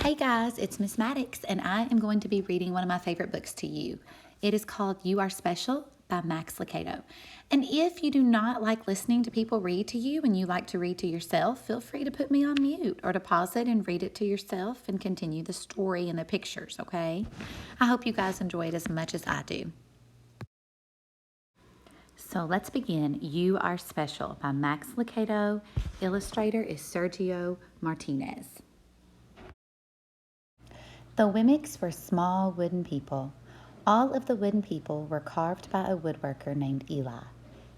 Hey guys, it's Miss Maddox, and I am going to be reading one of my favorite books to you. It is called You Are Special by Max Lucado. And if you do not like listening to people read to you and you like to read to yourself, feel free to put me on mute or to pause it and read it to yourself and continue the story and the pictures, okay? I hope you guys enjoy it as much as I do. So let's begin. You Are Special by Max Lucado. Illustrator is Sergio Martinez. The Wemmicks were small wooden people. All of the wooden people were carved by a woodworker named Eli.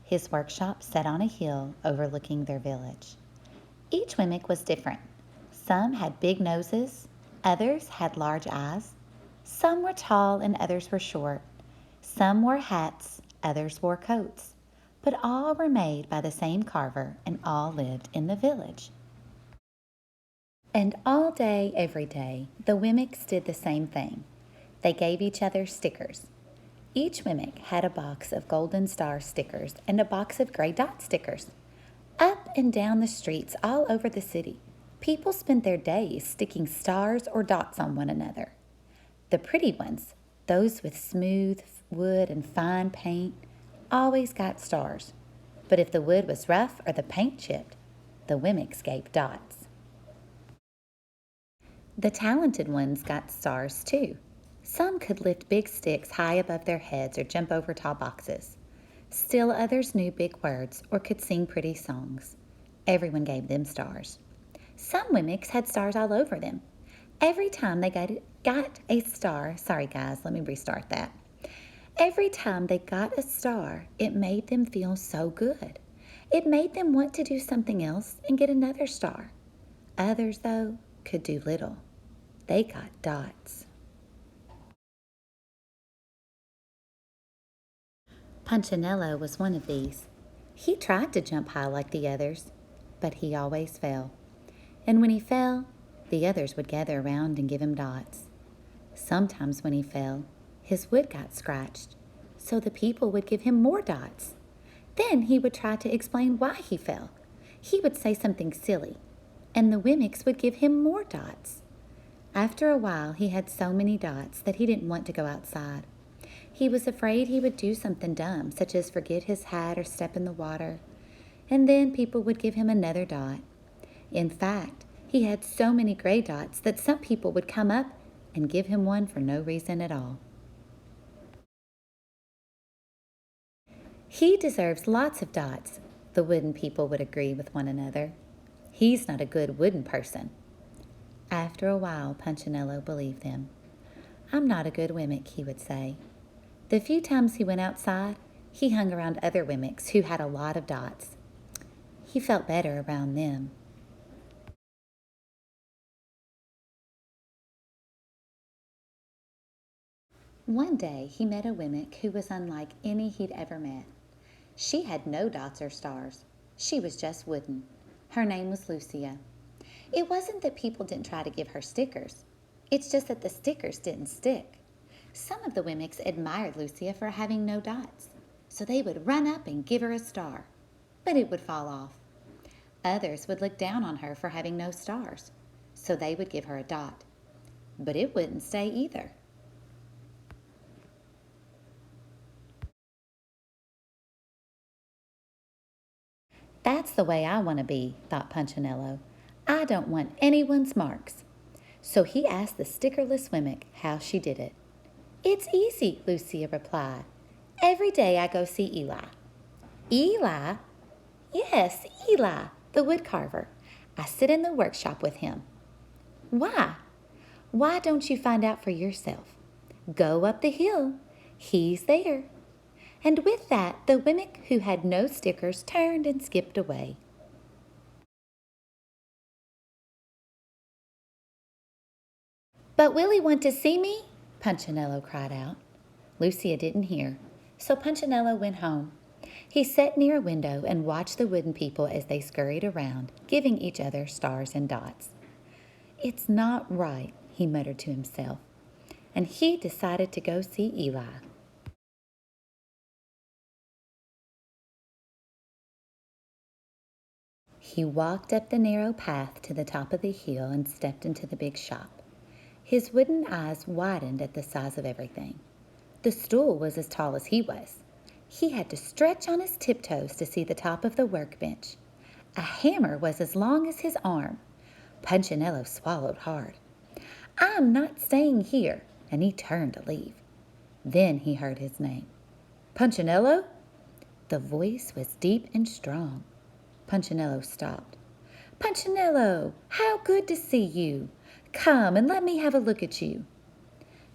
His workshop sat on a hill overlooking their village. Each Wemmick was different. Some had big noses, others had large eyes. Some were tall and others were short. Some wore hats, others wore coats. But all were made by the same carver and all lived in the village. And all day, every day, the Wemmicks did the same thing. They gave each other stickers. Each Wemmick had a box of golden star stickers and a box of gray dot stickers. Up and down the streets all over the city, people spent their days sticking stars or dots on one another. The pretty ones, those with smooth wood and fine paint, always got stars. But if the wood was rough or the paint chipped, the Wemmicks gave dots. The talented ones got stars too. Some could lift big sticks high above their heads or jump over tall boxes. Still others knew big words or could sing pretty songs. Everyone gave them stars. Some Wemmicks had stars all over them. Every time they got a star, sorry guys, let me restart that. Every time they got a star, it made them feel so good. It made them want to do something else and get another star. Others, though, could do little. They got dots. Punchinello was one of these. He tried to jump high like the others, but he always fell. And when he fell, the others would gather around and give him dots. Sometimes when he fell, his wood got scratched, so the people would give him more dots. Then he would try to explain why he fell. He would say something silly, and the Wemmicks would give him more dots. After a while, he had so many dots that he didn't want to go outside. He was afraid he would do something dumb, such as forget his hat or step in the water, and then people would give him another dot. In fact, he had so many gray dots that some people would come up and give him one for no reason at all. He deserves lots of dots, the wooden people would agree with one another. He's not a good wooden person. After a while, Punchinello believed them. I'm not a good Wemmick, he would say. The few times he went outside, he hung around other Wemmicks who had a lot of dots. He felt better around them. One day, he met a Wemmick who was unlike any he'd ever met. She had no dots or stars. She was just wooden. Her name was Lucia. It wasn't that people didn't try to give her stickers. It's just that the stickers didn't stick. Some of the Wemmicks admired Lucia for having no dots, so they would run up and give her a star, but it would fall off. Others would look down on her for having no stars, so they would give her a dot, but it wouldn't stay either. That's the way I want to be, thought Punchinello. I don't want anyone's marks. So he asked the stickerless Wemmick how she did it. It's easy, Lucia replied. Every day I go see Eli. Eli? Yes, Eli, the woodcarver. I sit in the workshop with him. Why? Why don't you find out for yourself? Go up the hill. He's there. And with that, the Wemmick who had no stickers turned and skipped away. But will he want to see me? Punchinello cried out. Lucia didn't hear, so Punchinello went home. He sat near a window and watched the wooden people as they scurried around, giving each other stars and dots. It's not right, he muttered to himself, and he decided to go see Eli. He walked up the narrow path to the top of the hill and stepped into the big shop. His wooden eyes widened at the size of everything. The stool was as tall as he was. He had to stretch on his tiptoes to see the top of the workbench. A hammer was as long as his arm. Punchinello swallowed hard. "I'm not staying here," and he turned to leave. Then he heard his name. "Punchinello?" The voice was deep and strong. Punchinello stopped. "Punchinello, how good to see you! Come and let me have a look at you."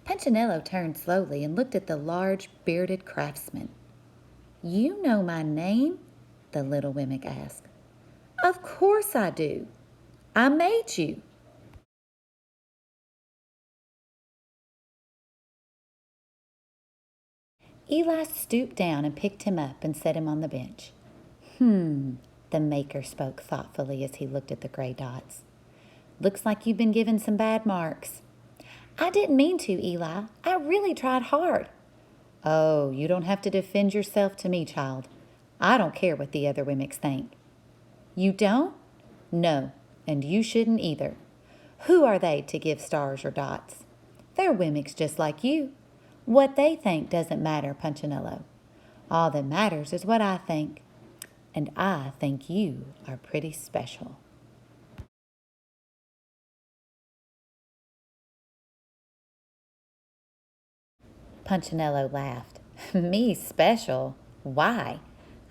Punchinello turned slowly and looked at the large, bearded craftsman. "You know my name?" the little mimic asked. "Of course I do. I made you." Eli stooped down and picked him up and set him on the bench. The maker spoke thoughtfully as he looked at the gray dots. "Looks like you've been given some bad marks." "I didn't mean to, Eli. I really tried hard." "Oh, you don't have to defend yourself to me, child. I don't care what the other mimics think." "You don't?" "No, and you shouldn't either. Who are they to give stars or dots? They're mimics just like you. What they think doesn't matter, Punchinello. All that matters is what I think. And I think you are pretty special." Punchinello laughed. "Me special? Why?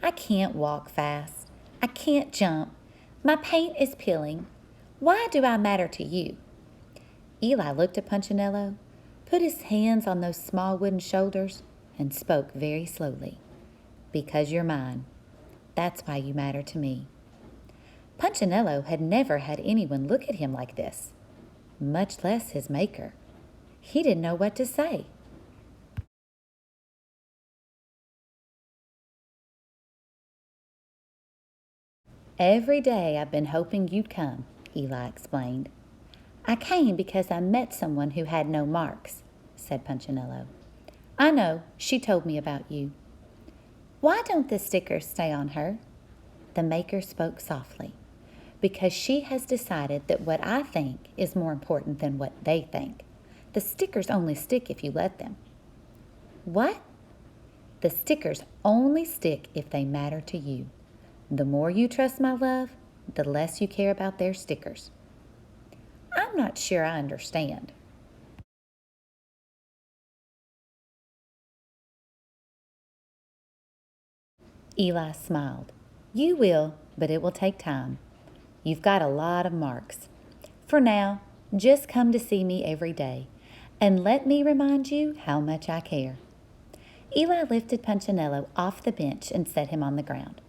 I can't walk fast. I can't jump. My paint is peeling. Why do I matter to you?" Eli looked at Punchinello, put his hands on those small wooden shoulders, and spoke very slowly. "Because you're mine. That's why you matter to me." Punchinello had never had anyone look at him like this, much less his maker. He didn't know what to say. "Every day I've been hoping you'd come," Eli explained. "I came because I met someone who had no marks," said Punchinello. "I know, she told me about you." "Why don't the stickers stay on her?" The maker spoke softly. "Because she has decided that what I think is more important than what they think. The stickers only stick if you let them." "What?" "The stickers only stick if they matter to you. The more you trust my love, the less you care about their stickers." "I'm not sure I understand." Eli smiled. "You will, but it will take time. You've got a lot of marks. For now, just come to see me every day, and let me remind you how much I care." Eli lifted Punchinello off the bench and set him on the ground.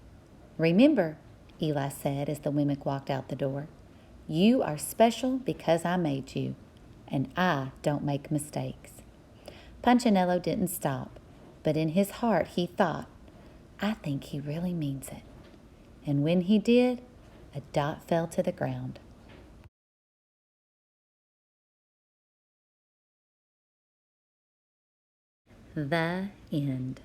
"Remember," Eli said as the mimic walked out the door, "you are special because I made you, and I don't make mistakes." Punchinello didn't stop, but in his heart he thought, "I think he really means it." And when he did, a dot fell to the ground. The end.